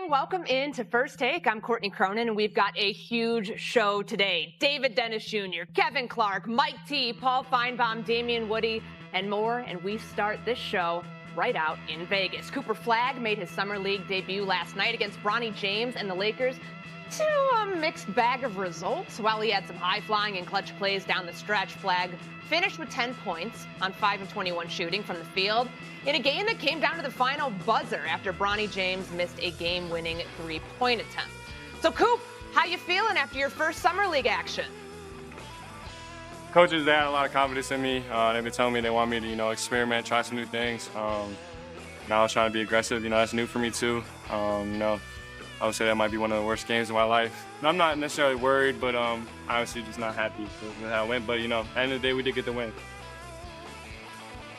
morning. Welcome into First Take. I'm Courtney Cronin, and we've got a huge show today. David Dennis Jr., Kevin Clark, Mike T, Paul Feinbaum, Damian Woody, and more. And we start this show right out in Vegas. Cooper Flagg made his Summer League debut last night against Bronny James and the Lakers to a mixed bag of results. While he had some high-flying and clutch plays down the stretch, Flagg finished with 10 points on 5 of 21 shooting from the field in a game that came down to the final buzzer after Bronny James missed a game-winning three-point attempt. So, Coop, how you feeling after your first Summer League action? Coaches, they had a lot of confidence in me. They've been telling me they want me to, experiment, try some new things. Now I was trying to be aggressive. That's new for me too. I would say that might be one of the worst games of my life. And I'm not necessarily worried, but obviously just not happy with how it went. But, at the end of the day, we did get the win.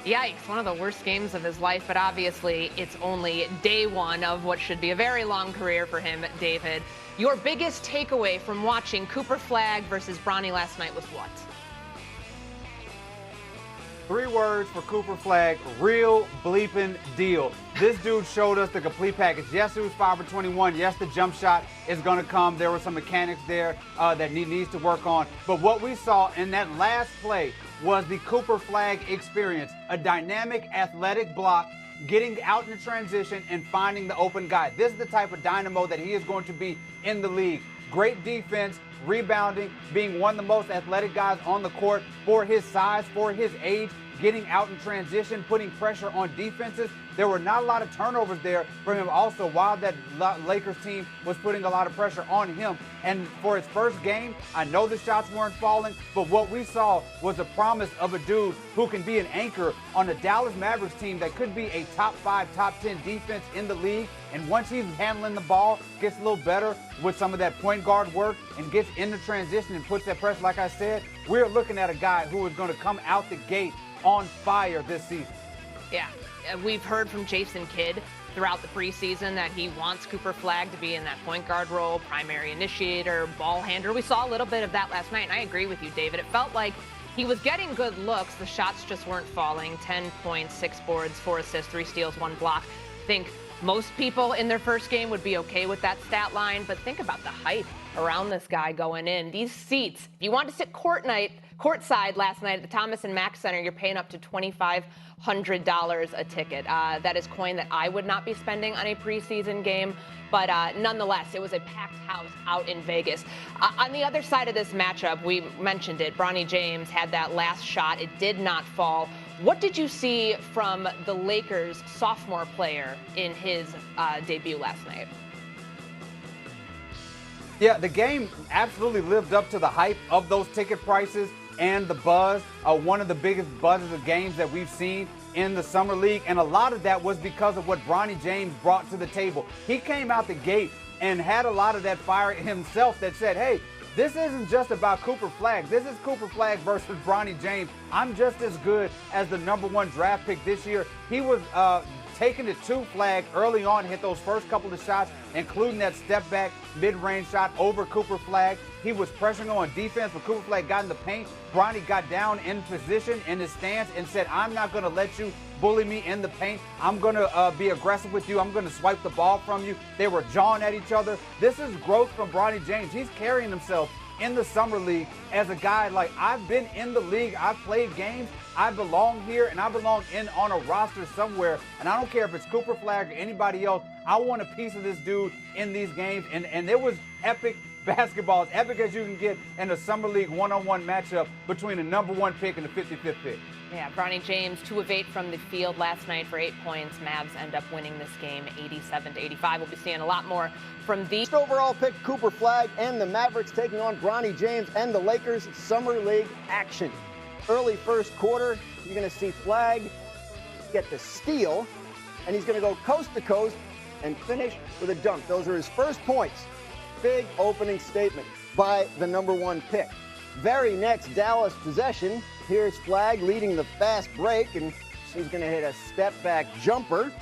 Yikes, one of the worst games of his life, but obviously it's only day one of what should be a very long career for him, David. Your biggest takeaway from watching Cooper Flagg versus Bronny last night was what? 3 words for Cooper Flagg: real bleeping deal. This dude showed us the complete package. Yes, it was 5 for 21. Yes, the jump shot is going to come. There were some mechanics there that needs to work on. But what we saw in that last play was the Cooper Flagg experience. A dynamic, athletic block, getting out in the transition and finding the open guy. This is the type of dynamo that he is going to be in the league. Great defense, rebounding, being one of the most athletic guys on the court for his size, for his age, getting out in transition, putting pressure on defenses. There were not a lot of turnovers there for him also, while that Lakers team was putting a lot of pressure on him. And for his first game, I know the shots weren't falling, but what we saw was the promise of a dude who can be an anchor on the Dallas Mavericks team that could be a top 5, top 10 defense in the league. And once he's handling the ball, gets a little better with some of that point guard work and gets into transition and puts that pressure, like I said, we're looking at a guy who is going to come out the gate on fire this season. Yeah, we've heard from Jason Kidd throughout the preseason that he wants Cooper Flagg to be in that point guard role, primary initiator, ball handler. We saw a little bit of that last night, and I agree with you, David. It felt like he was getting good looks. The shots just weren't falling. 10 points, 6 boards, 4 assists, 3 steals, 1 block. I think most people in their first game would be okay with that stat line, but think about the hype around this guy going in. These seats, if you want to sit courtside last night at the Thomas and Mack Center, you're paying up to $2,500 a ticket. That is coin that I would not be spending on a preseason game, but nonetheless, it was a packed house out in Vegas. On the other side of this matchup, we mentioned it, Bronny James had that last shot. It did not fall. What did you see from the Lakers sophomore player in his debut last night? Yeah, the game absolutely lived up to the hype of those ticket prices and the buzz. One of the biggest buzzes of games that we've seen in the Summer League, and a lot of that was because of what Bronny James brought to the table. He came out the gate and had a lot of that fire himself that said, hey, this isn't just about Cooper Flagg. This is Cooper Flagg versus Bronny James. I'm just as good as the #1 draft pick this year. He was taking it to Flagg early on, hit those first couple of shots, including that step back mid-range shot over Cooper Flagg. He was pressuring on defense, but Cooper Flagg got in the paint. Bronny got down in position in his stance and said, I'm not going to let you bully me in the paint. I'm going to be aggressive with you. I'm going to swipe the ball from you. They were jawing at each other. This is growth from Bronny James. He's carrying himself in the Summer League as a guy like, I've been in the league, I've played games, I belong here, and I belong on a roster somewhere, and I don't care if it's Cooper Flagg or anybody else. I want a piece of this dude in these games, and it was epic basketball, as epic as you can get in a Summer League one-on-one matchup between the #1 pick and the 55th pick. Yeah, Bronny James, 2 of 8 from the field last night for 8 points. Mavs end up winning this game 87-85. We'll be seeing a lot more from these. First overall pick, Cooper Flagg and the Mavericks taking on Bronny James and the Lakers Summer League action. Early first quarter, you're going to see Flagg get the steal, and he's going to go coast to coast and finish with a dunk. Those are his first points. Big opening statement by the #1 pick. Very next Dallas possession, here's Flagg leading the fast break, and he's going to hit a step-back jumper.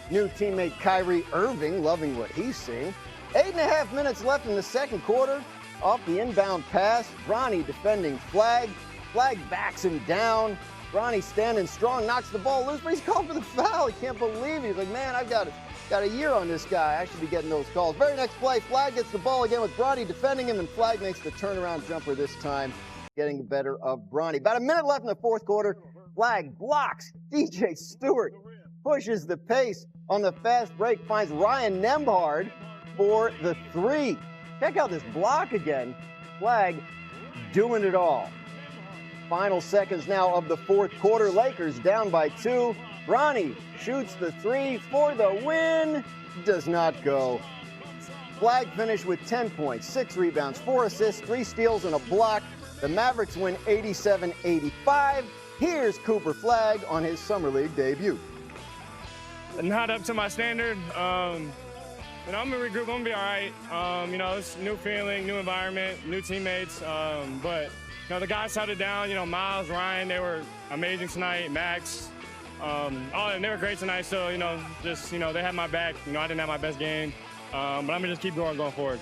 New teammate Kyrie Irving loving what he's seeing. 8.5 minutes left in the second quarter. Off the inbound pass, Bronny defending Flagg. Flagg backs him down. Bronny standing strong, knocks the ball loose, but he's called for the foul. He can't believe it. He's like, man, I've got Got a year on this guy. I should be getting those calls. Very next play, Flagg gets the ball again with Bronny defending him, and Flagg makes the turnaround jumper this time, getting the better of Bronny. About a minute left in the fourth quarter. Flagg blocks DJ Stewart, pushes the pace on the fast break, finds Ryan Nembhard for the three. Check out this block again. Flagg doing it all. Final seconds now of the fourth quarter. Lakers down by 2. Bronny shoots the three for the win. Does not go. Flagg finished with 10 points, 6 rebounds, 4 assists, 3 steals, and a block. The Mavericks win 87-85. Here's Cooper Flagg on his Summer League debut. Not up to my standard. I'm going to regroup. I'm going to be all right. It's a new feeling, new environment, new teammates. But the guys held it down. Miles, Ryan, they were amazing tonight. Max. And they were great tonight. So, they had my back. I didn't have my best game. But I'm going to just keep going forward.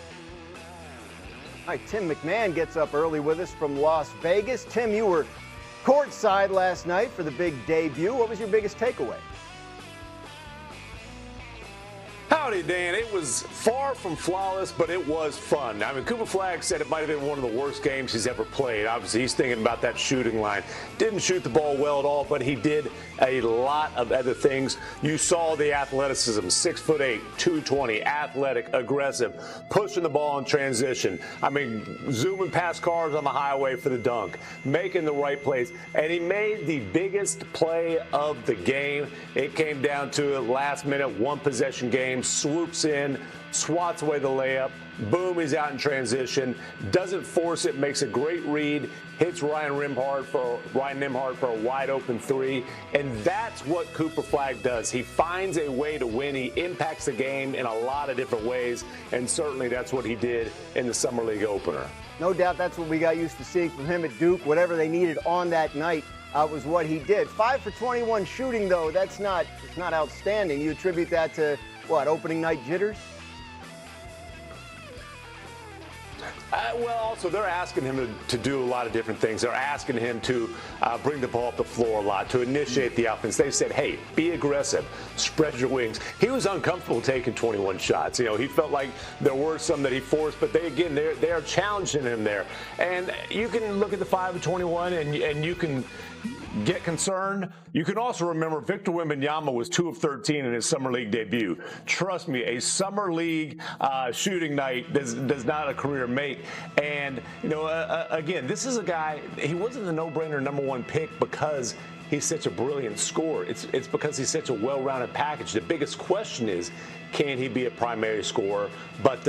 All right, Tim McMahon gets up early with us from Las Vegas. Tim, you were courtside last night for the big debut. What was your biggest takeaway? Howdy, Dan. It was far from flawless, but it was fun. I mean, Cooper Flagg said it might have been one of the worst games he's ever played. Obviously, he's thinking about that shooting line. Didn't shoot the ball well at all, but he did a lot of other things. You saw the athleticism, 6'8", 220, athletic, aggressive, pushing the ball in transition. I mean, zooming past cars on the highway for the dunk, making the right plays. And he made the biggest play of the game. It came down to a last-minute, one-possession game. Swoops in, swats away the layup, boom, he's out in transition, doesn't force it, makes a great read, hits Ryan Nembhard for a wide open three, and that's what Cooper Flagg does. He finds a way to win. He impacts the game in a lot of different ways, and certainly that's what he did in the Summer League opener. No doubt that's what we got used to seeing from him at Duke. Whatever they needed on that night was what he did. 5 for 21 shooting, though, it's not outstanding. You attribute that to what, opening night jitters? Well, also, they're asking him to do a lot of different things. They're asking him to bring the ball up the floor a lot, to initiate the offense. They said, hey, be aggressive, spread your wings. He was uncomfortable taking 21 shots. He felt like there were some that he forced, but they are challenging him there. And you can look at the 5 of 21, and you can get concerned. You can also remember Victor Wembanyama was 2 of 13 in his Summer League debut. Trust me, a Summer League shooting night does not a career make. And, again, this is a guy, he wasn't the no-brainer #1 pick because he's such a brilliant scorer. It's because he's such a well-rounded package. The biggest question is, can he be a primary scorer? But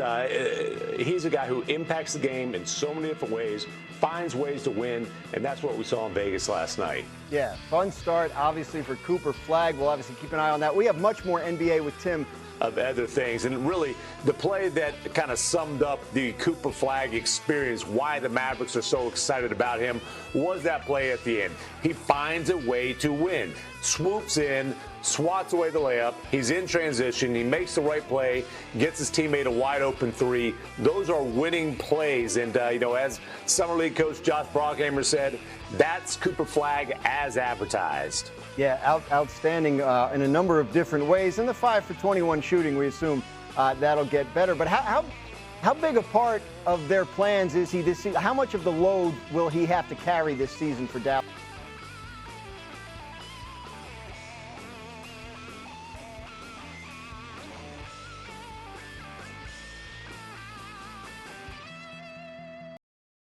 he's a guy who impacts the game in so many different ways, finds ways to win, and that's what we saw in Vegas last night. Yeah, fun start, obviously, for Cooper Flagg. We'll obviously keep an eye on that. We have much more NBA with Tim. Of other things, and really the play that kind of summed up the Cooper Flagg experience, why the Mavericks are so excited about him, was that play at the end. He finds a way to win, swoops in, swats away the layup, he's in transition, he makes the right play, gets his teammate a wide open three. Those are winning plays, and as Summer League coach Josh Brockhamer said, that's Cooper Flagg as advertised. Yeah, outstanding in a number of different ways. And the 5 for 21 shooting, we assume that'll get better. But how big a part of their plans is he this season? How much of the load will he have to carry this season for Dallas?